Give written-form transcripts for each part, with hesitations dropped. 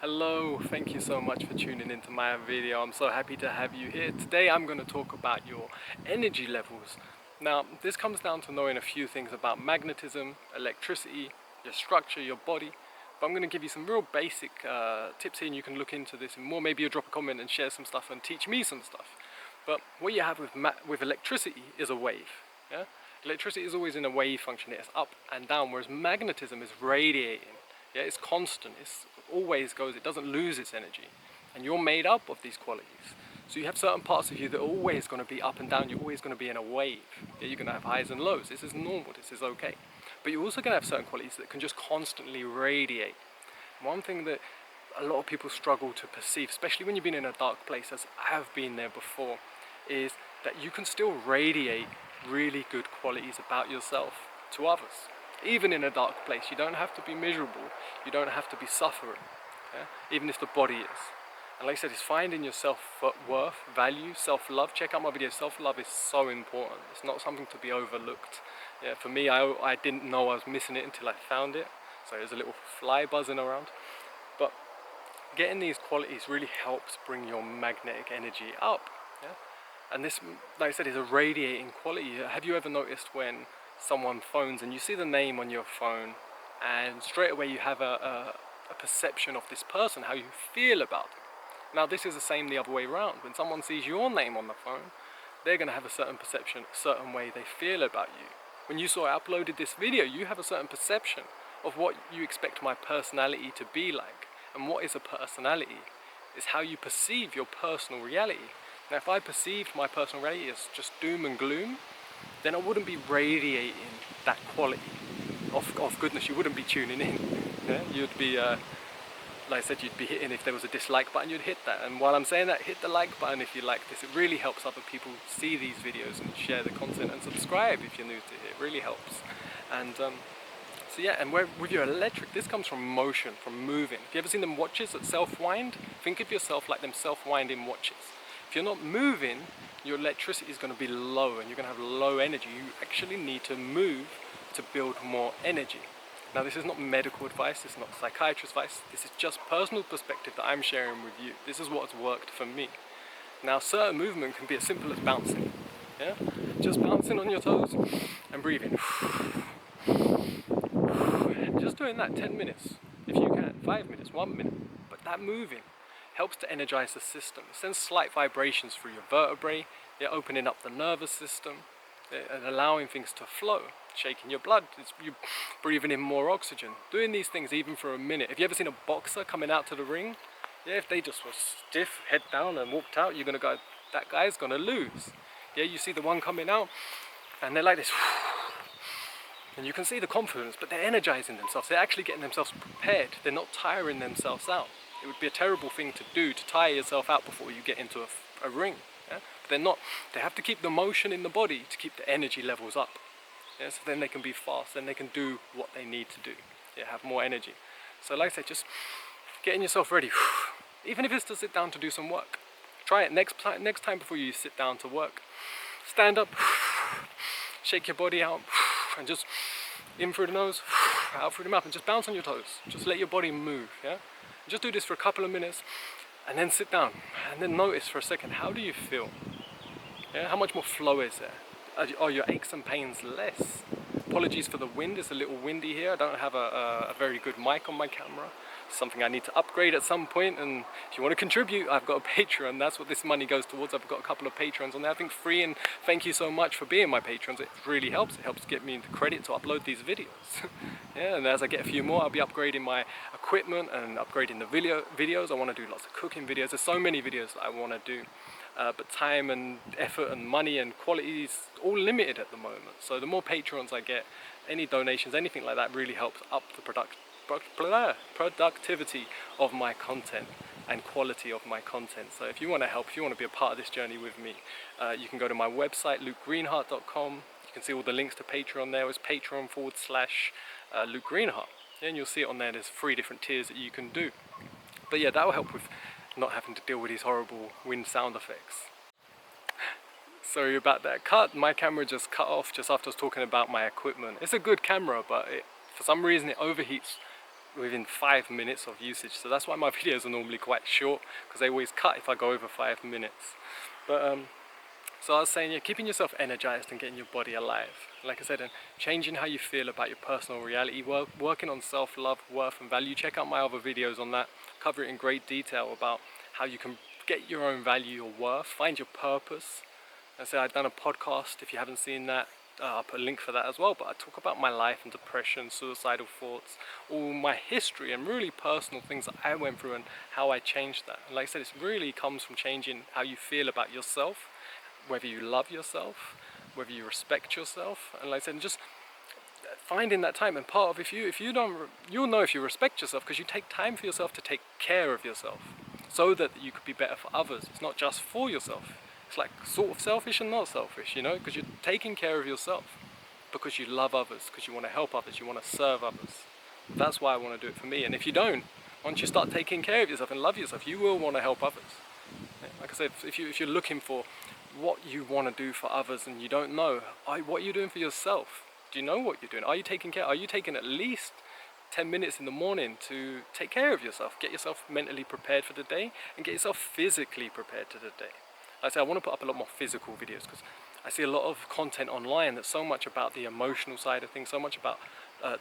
Hello, thank you so much for tuning into my video. I'm so happy to have you here. Today I'm going to talk about your energy levels. Now, this comes down to knowing a few things about magnetism, electricity, your structure, your body. But I'm going to give you some real basic tips here and you can look into this and more. Maybe you'll drop a comment and share some stuff and teach me some stuff. But what you have with electricity is a wave. Yeah? Electricity is always in a wave function. It's up and down, whereas magnetism is radiating. Yeah, it's constant. It's always goes. It doesn't lose its energy. And you're made up of these qualities. So you have certain parts of you that are always going to be up and down. You're always going to be in a wave. Yeah, you're going to have highs and lows. This is normal. This is okay. But you're also going to have certain qualities that can just constantly radiate. One thing that a lot of people struggle to perceive, especially when you've been in a dark place, as I have been there before, is that you can still radiate really good qualities about yourself to others. Even in a dark place, you don't have to be miserable, you don't have to be suffering, yeah? Even if the body is. And like I said, it's finding your self-worth, value, self-love. Check out my video. Self-love is so important. It's not something to be overlooked. Yeah, for me, I didn't know I was missing it until I found it. So there's a little fly buzzing around. But getting these qualities really helps bring your magnetic energy up. Yeah? And this, like I said, is a radiating quality. Have you ever noticed when someone phones and you see the name on your phone and straight away you have a perception of this person, how you feel about them? Now this is the same the other way around. When someone sees your name on the phone, they're going to have a certain perception, a certain way they feel about you. When you saw I uploaded this video, you have a certain perception of what you expect my personality to be like. And what is a personality? It's how you perceive your personal reality. Now if I perceived my personal reality as just doom and gloom, then I wouldn't be radiating that quality of goodness. You wouldn't be tuning in. Yeah? You'd be, like I said, you'd be hitting, if there was a dislike button, you'd hit that. And while I'm saying that, hit the like button if you like this. It really helps other people see these videos and share the content, and subscribe if you're new to it. It really helps. And so yeah, and with your electric, this comes from motion, from moving. Have you ever seen them watches that self-wind? Think of yourself like them self-winding watches. If you're not moving, your electricity is going to be low and you're going to have low energy. You actually need to move to build more energy. Now this is not medical advice, this is not psychiatrist advice, this is just personal perspective that I'm sharing with you. This is what's worked for me. Now certain movement can be as simple as bouncing. Yeah? Just bouncing on your toes and breathing. Just doing that 10 minutes, if you can, 5 minutes, 1 minute. But that moving helps to energize the system. It sends slight vibrations through your vertebrae, you're opening up the nervous system, and allowing things to flow, shaking your blood, you're breathing in more oxygen. Doing these things even for a minute. Have you ever seen a boxer coming out to the ring? Yeah, if they just were stiff, head down and walked out, you're gonna go, that guy's gonna lose. Yeah, you see the one coming out, and they're like this, and you can see the confidence, but they're energizing themselves, they're actually getting themselves prepared, they're not tiring themselves out. It would be a terrible thing to do, to tire yourself out before you get into a ring. Yeah? But they're not. They have to keep the motion in the body to keep the energy levels up. Yeah? So then they can be fast, then they can do what they need to do. Yeah, have more energy. So like I said, just getting yourself ready. Even if it's to sit down to do some work. Try it next time before you sit down to work. Stand up, shake your body out, and just in through the nose, out through the mouth, and just bounce on your toes. Just let your body move. Yeah. Just do this for a couple of minutes and then sit down and then notice for a second, how do you feel? Yeah? How much more flow is there? Are your aches and pains less? Apologies for the wind, it's a little windy here. I don't have a very good mic on my camera. Something I need to upgrade at some point, and if you want to contribute, I've got a Patreon. That's what this money goes towards. I've got a couple of Patrons on there, I think free, and thank you so much for being my Patrons. It really helps. It helps get me the credit to upload these videos. Yeah, and as I get a few more, I'll be upgrading my equipment and upgrading the videos. I want to do lots of cooking videos. There's so many videos that I want to do. But time and effort and money and quality is all limited at the moment. So the more Patrons I get, any donations, anything like that really helps up the productivity of my content and quality of my content. So if you want to help, if you want to be a part of this journey with me, you can go to my website, Greenheart.com. You can see all the links to Patreon there. It's Patreon/Luke Greenheart. And you'll see it on there. There's 3 different tiers that you can do. But yeah, that will help with not having to deal with these horrible wind sound effects. Sorry about that cut. My camera just cut off just after I was talking about my equipment. It's a good camera, but for some reason it overheats within 5 minutes of usage. So that's why my videos are normally quite short, because they always cut if I go over 5 minutes. But so I was saying, yeah, keeping yourself energized and getting your body alive. Like I said, and changing how you feel about your personal reality, working on self-love, worth and value. Check out my other videos on that, cover it in great detail about how you can get your own value, your worth, find your purpose. I said I've done a podcast, if you haven't seen that, I'll put a link for that as well, but I talk about my life and depression, suicidal thoughts, all my history and really personal things that I went through and how I changed that. And like I said, it really comes from changing how you feel about yourself, whether you love yourself, whether you respect yourself, and like I said, just finding that time. And part of, if you don't, you'll know if you respect yourself, because you take time for yourself to take care of yourself, so that you could be better for others. It's not just for yourself. It's like sort of selfish and not selfish, you know, because you're taking care of yourself because you love others, because you want to help others, you want to serve others. That's why I want to do it for me. And if you don't, once you start taking care of yourself and love yourself, you will want to help others. Like I said, if you're looking for what you want to do for others and you don't know, what are you doing for yourself? Do you know what you're doing? Are you taking care? Are you taking at least 10 minutes in the morning to take care of yourself? Get yourself mentally prepared for the day and get yourself physically prepared to the day. Like I say, I want to put up a lot more physical videos, because I see a lot of content online that's so much about the emotional side of things, so much about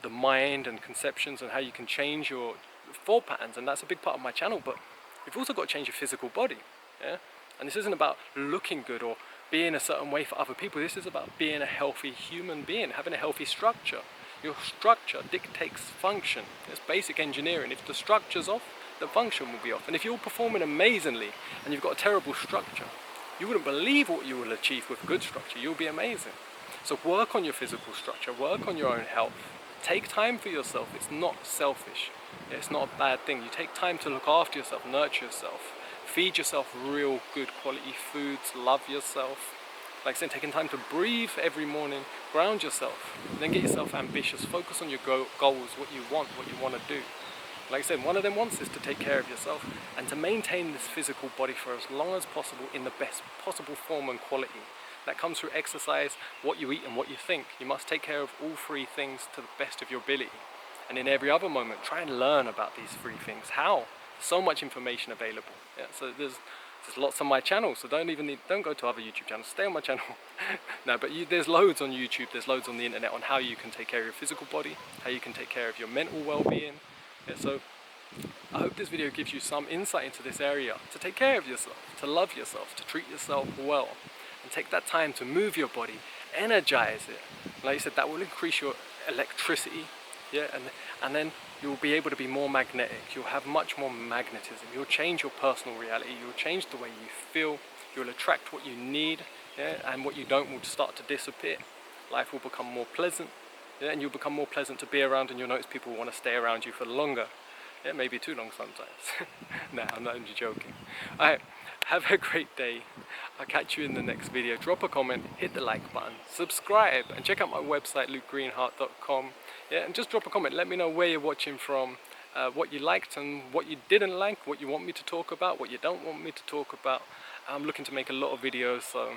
the mind and conceptions and how you can change your thought patterns, and that's a big part of my channel. But you've also got to change your physical body, yeah? And this isn't about looking good or being a certain way for other people. This is about being a healthy human being, having a healthy structure. Your structure dictates function. It's basic engineering. If the structure's off, the function will be off. And if you're performing amazingly and you've got a terrible structure, you wouldn't believe what you will achieve with good structure. You'll be amazing. So work on your physical structure, work on your own health. Take time for yourself. It's not selfish. It's not a bad thing. You take time to look after yourself, nurture yourself, feed yourself real good quality foods, love yourself. Like I said, taking time to breathe every morning, ground yourself, then get yourself ambitious, focus on your goals, what you want to do. Like I said, one of them wants is to take care of yourself and to maintain this physical body for as long as possible in the best possible form and quality. That comes through exercise, what you eat and what you think. You must take care of all three things to the best of your ability. And in every other moment, try and learn about these three things. How? So much information available. Yeah, so there's lots on my channel, so don't go to other YouTube channels, stay on my channel. No, but there's loads on YouTube, there's loads on the internet on how you can take care of your physical body, how you can take care of your mental well-being. Yeah, so I hope this video gives you some insight into this area, to take care of yourself, to love yourself, to treat yourself well, and take that time to move your body, energize it. Like I said, that will increase your electricity, yeah, and then you'll be able to be more magnetic. You'll have much more magnetism. You'll change your personal reality. You'll change the way you feel. You'll attract what you need, yeah, and what you don't will start to disappear. Life will become more pleasant, yeah, and you'll become more pleasant to be around, and you'll notice people will want to stay around you for longer. Yeah, maybe too long sometimes. Nah, I'm not only joking. Alright, have a great day. I'll catch you in the next video. Drop a comment, hit the like button, subscribe, and check out my website, lukegreenheart.com. Yeah, and just drop a comment. Let me know where you're watching from, what you liked and what you didn't like, what you want me to talk about, what you don't want me to talk about. I'm looking to make a lot of videos, so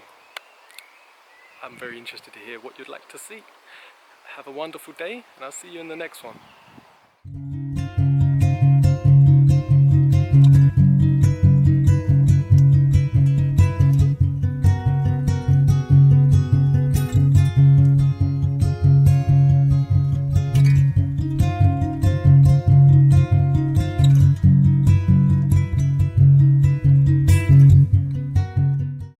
I'm very interested to hear what you'd like to see. Have a wonderful day, and I'll see you in the next one.